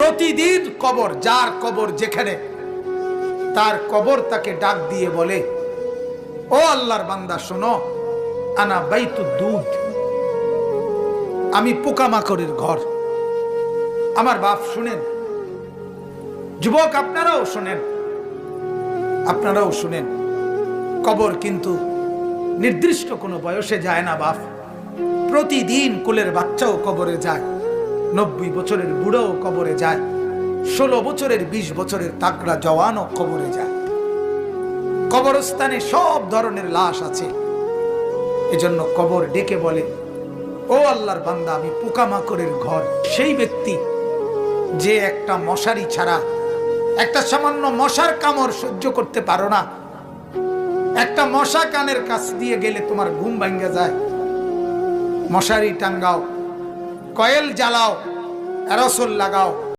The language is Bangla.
প্রতিদিন কবর, যার কবর যেখানে, তার কবর তাকে ডাক দিয়ে বলে, ও আল্লাহর বান্দা শোনো, আনা বাইতুদ দুদ, আমি পোকামাকড়ের ঘর। আমার বাপ শুনেন, যুবক আপনারাও শুনেন, আপনারাও শুনেন, কবর কিন্তু নির্দিষ্ট কোনো বয়সে যায় না বাপ। প্রতিদিন কোলের বাচ্চাও কবরে যায়, 90 বছরের বুড়াও কবরে যায়, 16 বছরের 20 বছরের তাকড়া জওয়ানও কবরে যায়। কবরস্থানে সব ধরনের লাশ আছে। এজন্য কবর ডেকে বলে, ও আল্লাহর বান্দা, আমি পোকামাকড়ের ঘর। সেই ব্যক্তি যে একটা মশারি ছাড়া, একটা সামান্য মশার কামড় সহ্য করতে পারো না, একটা মশা কানের কাছ দিয়ে গেলে তোমার ঘুম ভাঙ্গা যায়, মশারি টাঙ্গাও, কয়েল জ্বালাও, অ্যারোসল লাগাও,